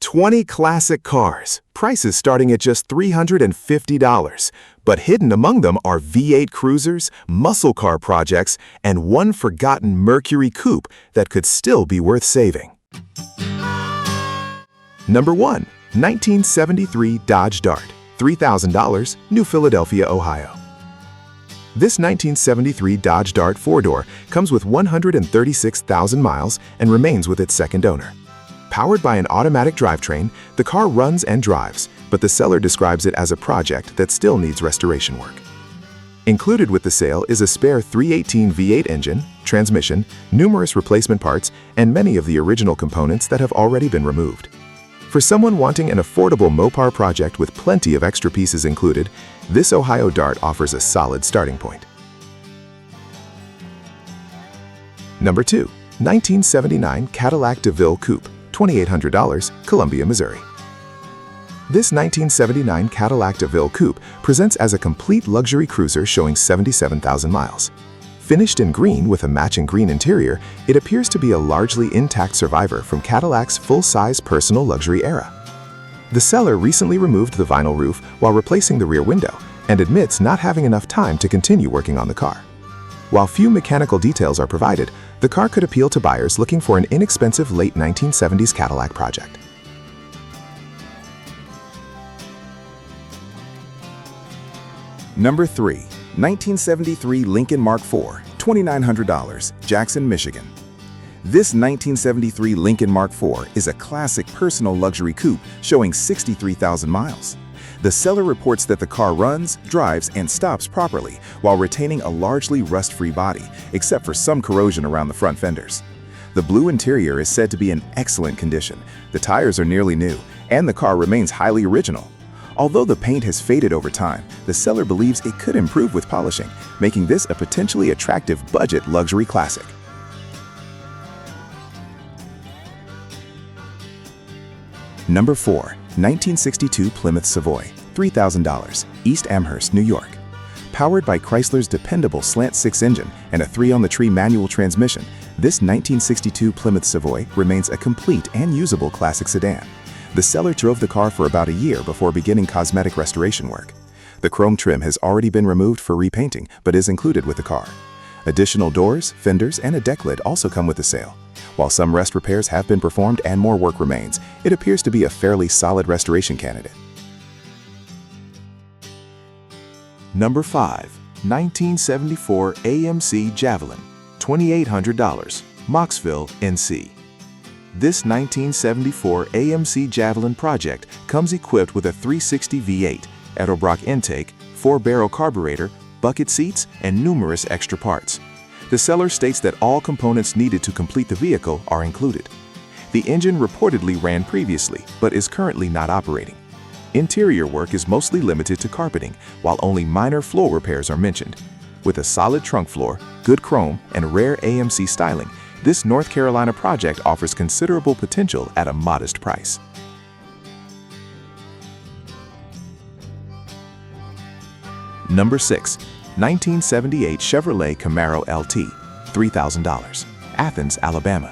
20 classic cars, prices starting at just $350. But hidden among them are V8 cruisers, muscle car projects, and one forgotten Mercury Coupe that could still be worth saving. Number 1. 1973 Dodge Dart, $3,000, New Philadelphia, Ohio. This 1973 Dodge Dart 4-door comes with 136,000 miles and remains with its second owner. Powered by an automatic drivetrain, the car runs and drives, but the seller describes it as a project that still needs restoration work. Included with the sale is a spare 318 V8 engine, transmission, numerous replacement parts, and many of the original components that have already been removed. For someone wanting an affordable Mopar project with plenty of extra pieces included, this Ohio Dart offers a solid starting point. Number 2. 1979 Cadillac Deville Coupe, $2,800, Columbia, Missouri. This 1979 Cadillac Deville Coupe presents as a complete luxury cruiser showing 77,000 miles. Finished in green with a matching green interior, it appears to be a largely intact survivor from Cadillac's full-size personal luxury era. The seller recently removed the vinyl roof while replacing the rear window and admits not having enough time to continue working on the car. While few mechanical details are provided, the car could appeal to buyers looking for an inexpensive late 1970s Cadillac project. Number 3. 1973 Lincoln Mark IV, $2,900, Jackson, Michigan. This 1973 Lincoln Mark IV is a classic personal luxury coupe showing 63,000 miles. The seller reports that the car runs, drives, and stops properly while retaining a largely rust-free body, except for some corrosion around the front fenders. The blue interior is said to be in excellent condition, the tires are nearly new, and the car remains highly original. Although the paint has faded over time, the seller believes it could improve with polishing, making this a potentially attractive budget luxury classic. Number 4. 1962 Plymouth Savoy, $3,000, East Amherst, New York. Powered by Chrysler's dependable slant-six engine and a 3-on-the-tree manual transmission, this 1962 Plymouth Savoy remains a complete and usable classic sedan. The seller drove the car for about a year before beginning cosmetic restoration work. The chrome trim has already been removed for repainting, but is included with the car. Additional doors, fenders, and a deck lid also come with the sale. While some rest repairs have been performed and more work remains, it appears to be a fairly solid restoration candidate. Number 5. 1974 AMC Javelin, $2,800, Mocksville, NC. This 1974 AMC Javelin project comes equipped with a 360 V8, Edelbrock intake, 4-barrel carburetor, bucket seats, and numerous extra parts. The seller states that all components needed to complete the vehicle are included. The engine reportedly ran previously, but is currently not operating. Interior work is mostly limited to carpeting, while only minor floor repairs are mentioned. With a solid trunk floor, good chrome, and rare AMC styling, this North Carolina project offers considerable potential at a modest price. Number 6. 1978 Chevrolet Camaro LT, $3,000, Athens, Alabama.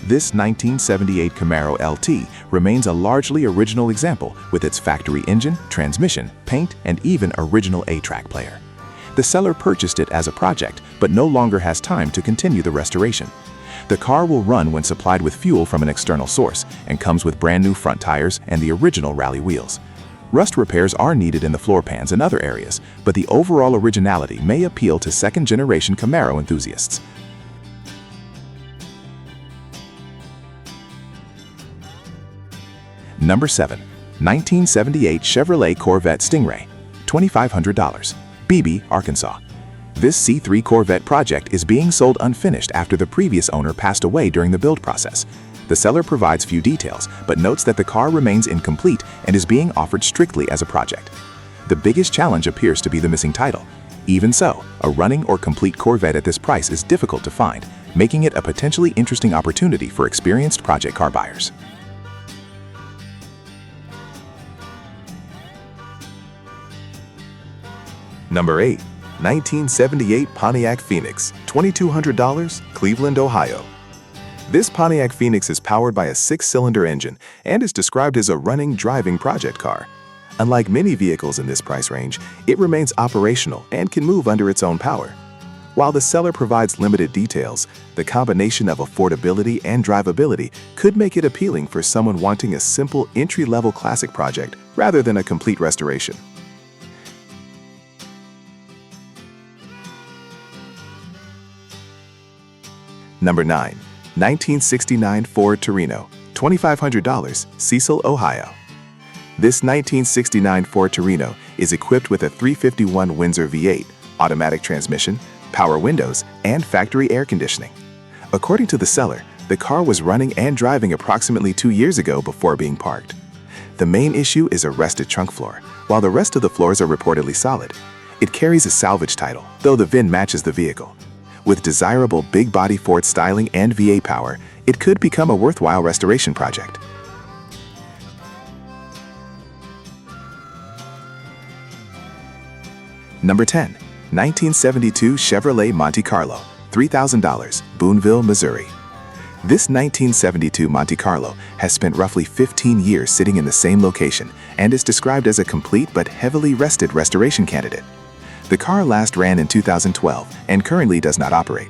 This 1978 Camaro LT remains a largely original example with its factory engine, transmission, paint, and even original 8-track player. The seller purchased it as a project, but no longer has time to continue the restoration. The car will run when supplied with fuel from an external source and comes with brand new front tires and the original rally wheels. Rust repairs are needed in the floor pans and other areas, but the overall originality may appeal to second-generation Camaro enthusiasts. Number 7. 1978 Chevrolet Corvette Stingray, $2,500, Beebe, Arkansas. This C3 Corvette project is being sold unfinished after the previous owner passed away during the build process. The seller provides few details, but notes that the car remains incomplete and is being offered strictly as a project. The biggest challenge appears to be the missing title. Even so, a running or complete Corvette at this price is difficult to find, making it a potentially interesting opportunity for experienced project car buyers. Number 8. 1978 Pontiac Phoenix, $2,200, Cleveland, Ohio. This Pontiac Phoenix is powered by a 6-cylinder engine and is described as a running, driving project car. Unlike many vehicles in this price range, it remains operational and can move under its own power. While the seller provides limited details, the combination of affordability and drivability could make it appealing for someone wanting a simple entry-level classic project rather than a complete restoration. Number 9. 1969 Ford Torino, $2,500, Cecil, Ohio. This 1969 Ford Torino is equipped with a 351 Windsor V8, automatic transmission, power windows, and factory air conditioning. According to the seller, the car was running and driving approximately 2 years ago before being parked. The main issue is a rusted trunk floor, while the rest of the floors are reportedly solid. It carries a salvage title, though the VIN matches the vehicle. With desirable big-body Ford styling and V8 power, it could become a worthwhile restoration project. Number 10. 1972 Chevrolet Monte Carlo, $3,000, Boonville, Missouri. This 1972 Monte Carlo has spent roughly 15 years sitting in the same location and is described as a complete but heavily rested restoration candidate. The car last ran in 2012 and currently does not operate.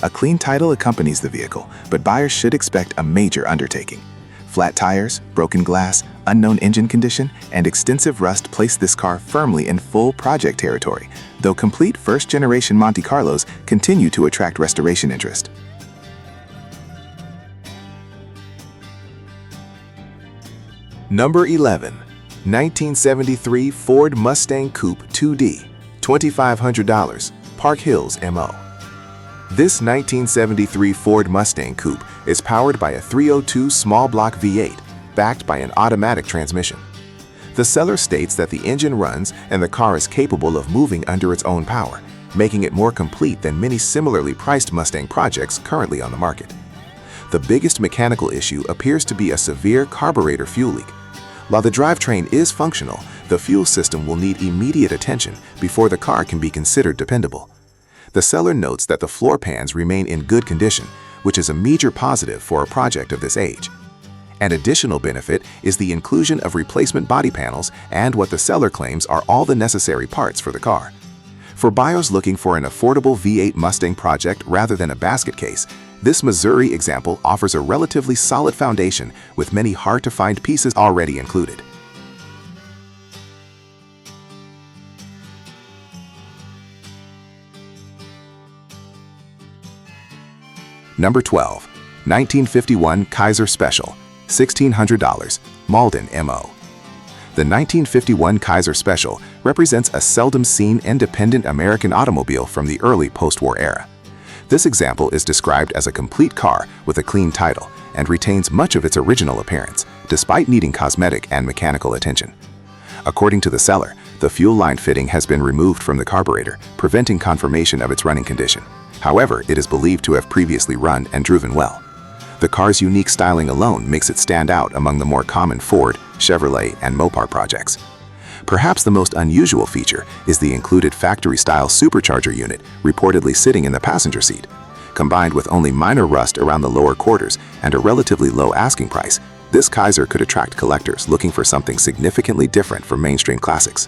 A clean title accompanies the vehicle, but buyers should expect a major undertaking. Flat tires, broken glass, unknown engine condition, and extensive rust place this car firmly in full project territory, though complete first-generation Monte Carlos continue to attract restoration interest. Number 11. 1973 Ford Mustang Coupe 2D, $2,500, Park Hills, MO. This 1973 Ford Mustang Coupe is powered by a 302 small block V8, backed by an automatic transmission. The seller states that the engine runs and the car is capable of moving under its own power, making it more complete than many similarly priced Mustang projects currently on the market. The biggest mechanical issue appears to be a severe carburetor fuel leak. While the drivetrain is functional, the fuel system will need immediate attention before the car can be considered dependable. The seller notes that the floor pans remain in good condition, which is a major positive for a project of this age. An additional benefit is the inclusion of replacement body panels and what the seller claims are all the necessary parts for the car. For buyers looking for an affordable V8 Mustang project rather than a basket case, this Missouri example offers a relatively solid foundation with many hard-to-find pieces already included. Number 12. 1951 Kaiser Special, $1,600, Malden, MO. The 1951 Kaiser Special represents a seldom-seen independent American automobile from the early post-war era. This example is described as a complete car with a clean title and retains much of its original appearance, despite needing cosmetic and mechanical attention. According to the seller, the fuel line fitting has been removed from the carburetor, preventing confirmation of its running condition. However, it is believed to have previously run and driven well. The car's unique styling alone makes it stand out among the more common Ford, Chevrolet, and Mopar projects. Perhaps the most unusual feature is the included factory-style supercharger unit reportedly sitting in the passenger seat. Combined with only minor rust around the lower quarters and a relatively low asking price, this Kaiser could attract collectors looking for something significantly different from mainstream classics.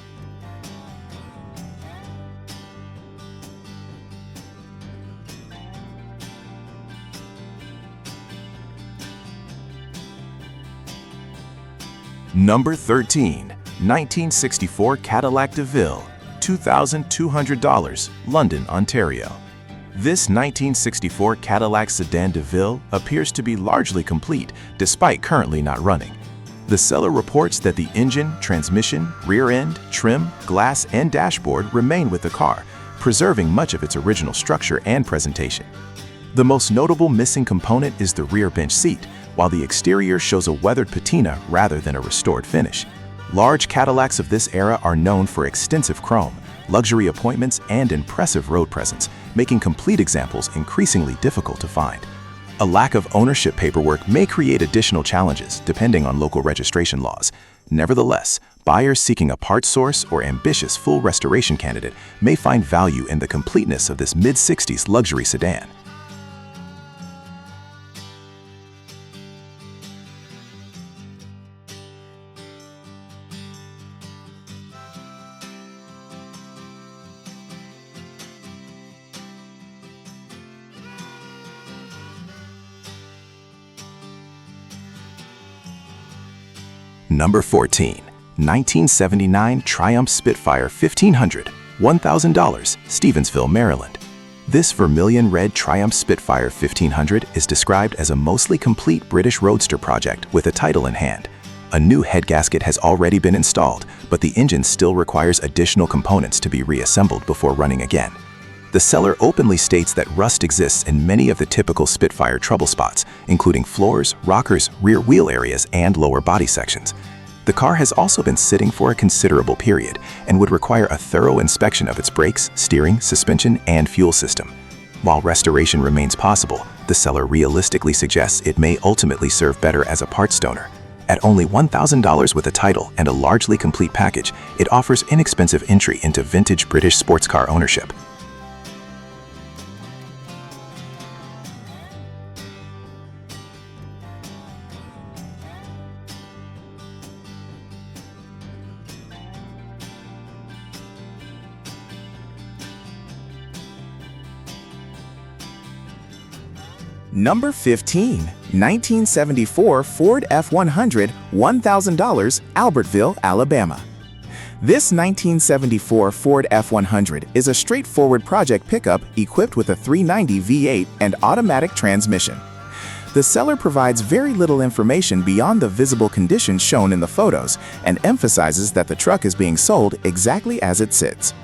Number 13. 1964 Cadillac Deville, $2,200, London, Ontario. This 1964 Cadillac Sedan Deville appears to be largely complete despite currently not running. The seller reports that the engine, transmission, rear end, trim, glass, and dashboard remain with the car, preserving much of its original structure and presentation. The most notable missing component is the rear bench seat, while the exterior shows a weathered patina rather than a restored finish. Large Cadillacs of this era are known for extensive chrome, luxury appointments, and impressive road presence, making complete examples increasingly difficult to find. A lack of ownership paperwork may create additional challenges depending on local registration laws. Nevertheless, buyers seeking a part source or ambitious full restoration candidate may find value in the completeness of this mid-60s luxury sedan. Number 14. 1979 Triumph Spitfire 1500, $1,000, Stevensville, Maryland. This vermilion red Triumph Spitfire 1500 is described as a mostly complete British roadster project with a title in hand. A new head gasket has already been installed, but the engine still requires additional components to be reassembled before running again. The seller openly states that rust exists in many of the typical Spitfire trouble spots, including floors, rockers, rear wheel areas, and lower body sections. The car has also been sitting for a considerable period and would require a thorough inspection of its brakes, steering, suspension, and fuel system. While restoration remains possible, the seller realistically suggests it may ultimately serve better as a parts donor. At only $1,000 with a title and a largely complete package, it offers inexpensive entry into vintage British sports car ownership. Number 15. 1974 Ford F-100, $1,000, Albertville, Alabama. This 1974 Ford F-100 is a straightforward project pickup equipped with a 390 V8 and automatic transmission. The seller provides very little information beyond the visible conditions shown in the photos and emphasizes that the truck is being sold exactly as it sits.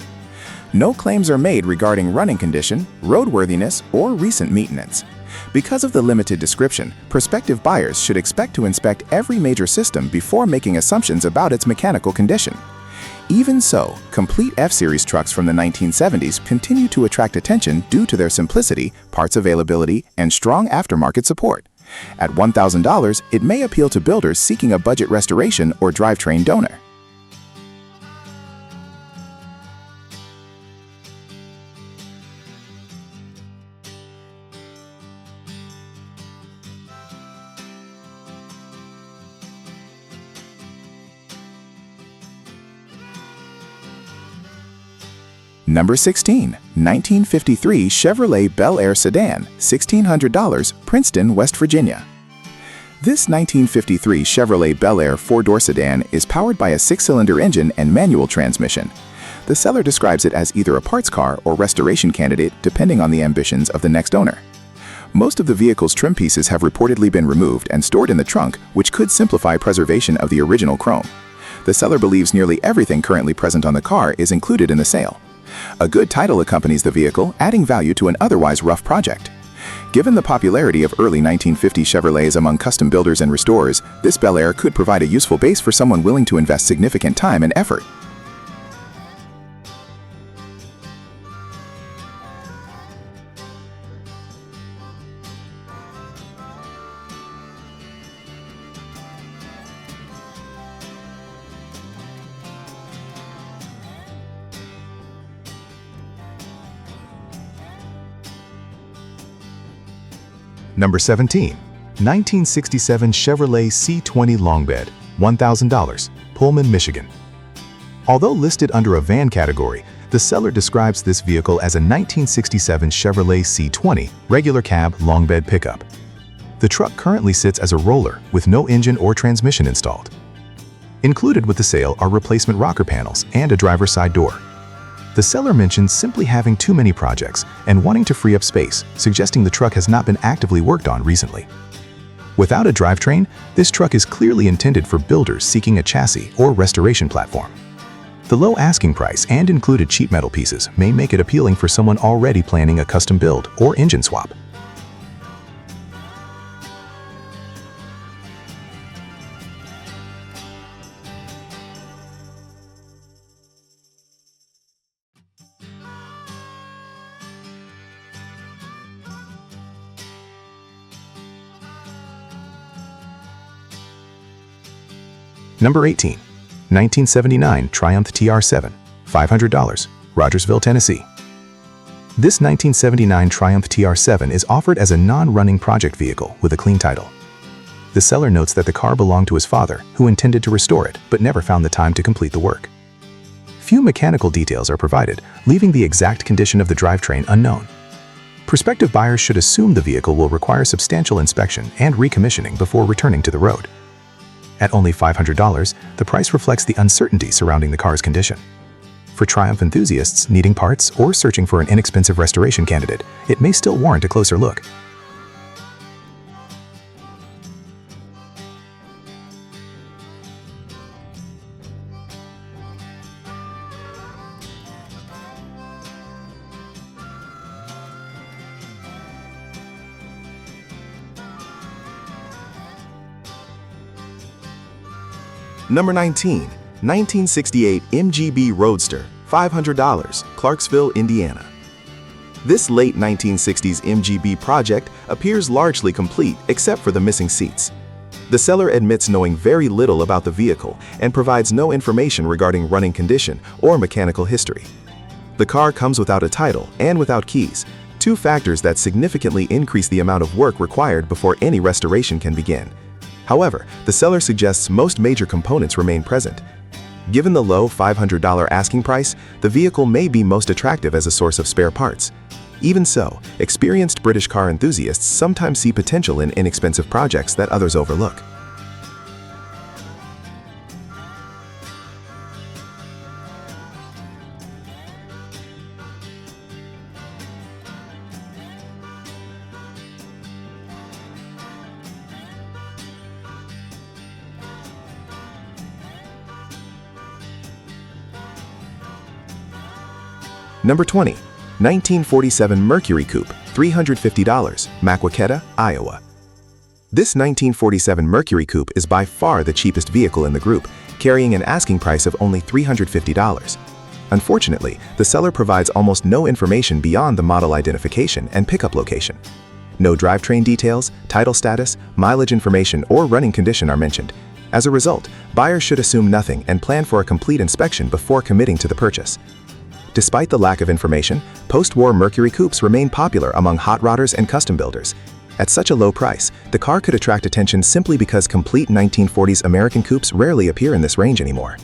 No claims are made regarding running condition, roadworthiness, or recent maintenance. Because of the limited description, prospective buyers should expect to inspect every major system before making assumptions about its mechanical condition. Even so, complete F-Series trucks from the 1970s continue to attract attention due to their simplicity, parts availability, and strong aftermarket support. At $1,000, it may appeal to builders seeking a budget restoration or drivetrain donor. Number 16. 1953 Chevrolet Bel Air Sedan, $1,600, Princeton, West Virginia. This 1953 Chevrolet Bel Air four-door sedan is powered by a 6-cylinder engine and manual transmission. The seller describes it as either a parts car or restoration candidate depending on the ambitions of the next owner. Most of the vehicle's trim pieces have reportedly been removed and stored in the trunk, which could simplify preservation of the original chrome. The seller believes nearly everything currently present on the car is included in the sale. A good title accompanies the vehicle, adding value to an otherwise rough project. Given the popularity of early 1950 Chevrolets among custom builders and restorers, this Bel Air could provide a useful base for someone willing to invest significant time and effort. Number 17. 1967 Chevrolet C20 Long Bed, $1,000, Pullman, Michigan. Although listed under a van category, the seller describes this vehicle as a 1967 Chevrolet C20 regular cab long bed pickup. The truck currently sits as a roller with no engine or transmission installed. Included with the sale are replacement rocker panels and a driver's side door. The seller mentions simply having too many projects and wanting to free up space, suggesting the truck has not been actively worked on recently. Without a drivetrain, this truck is clearly intended for builders seeking a chassis or restoration platform. The low asking price and included cheap metal pieces may make it appealing for someone already planning a custom build or engine swap. Number 18. 1979 Triumph TR7, $500, Rogersville, Tennessee. This 1979 Triumph TR7 is offered as a non-running project vehicle with a clean title. The seller notes that the car belonged to his father, who intended to restore it but never found the time to complete the work. Few mechanical details are provided, leaving the exact condition of the drivetrain unknown. Prospective buyers should assume the vehicle will require substantial inspection and recommissioning before returning to the road. At only $500, the price reflects the uncertainty surrounding the car's condition. For Triumph enthusiasts needing parts or searching for an inexpensive restoration candidate, it may still warrant a closer look. Number 19, 1968 MGB Roadster, $500, Clarksville, Indiana. This late 1960s MGB project appears largely complete except for the missing seats. The seller admits knowing very little about the vehicle and provides no information regarding running condition or mechanical history. The car comes without a title and without keys, two factors that significantly increase the amount of work required before any restoration can begin. However, the seller suggests most major components remain present. Given the low $500 asking price, the vehicle may be most attractive as a source of spare parts. Even so, experienced British car enthusiasts sometimes see potential in inexpensive projects that others overlook. Number 20, 1947 Mercury Coupe, $350, Maquoketa, Iowa. This 1947 Mercury Coupe is by far the cheapest vehicle in the group, carrying an asking price of only $350. Unfortunately, the seller provides almost no information beyond the model identification and pickup location. No drivetrain details, title status, mileage information, or running condition are mentioned. As a result, buyers should assume nothing and plan for a complete inspection before committing to the purchase. Despite the lack of information, post-war Mercury Coupes remain popular among hot rodders and custom builders. At such a low price, the car could attract attention simply because complete 1940s American coupes rarely appear in this range anymore.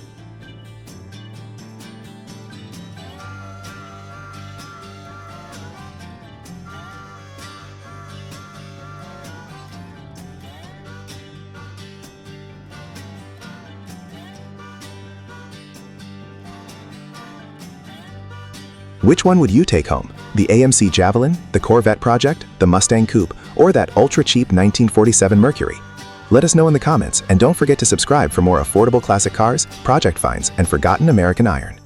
Which one would you take home? The AMC Javelin, the Corvette project, the Mustang Coupe, or that ultra-cheap 1947 Mercury? Let us know in the comments, and don't forget to subscribe for more affordable classic cars, project finds, and forgotten American iron.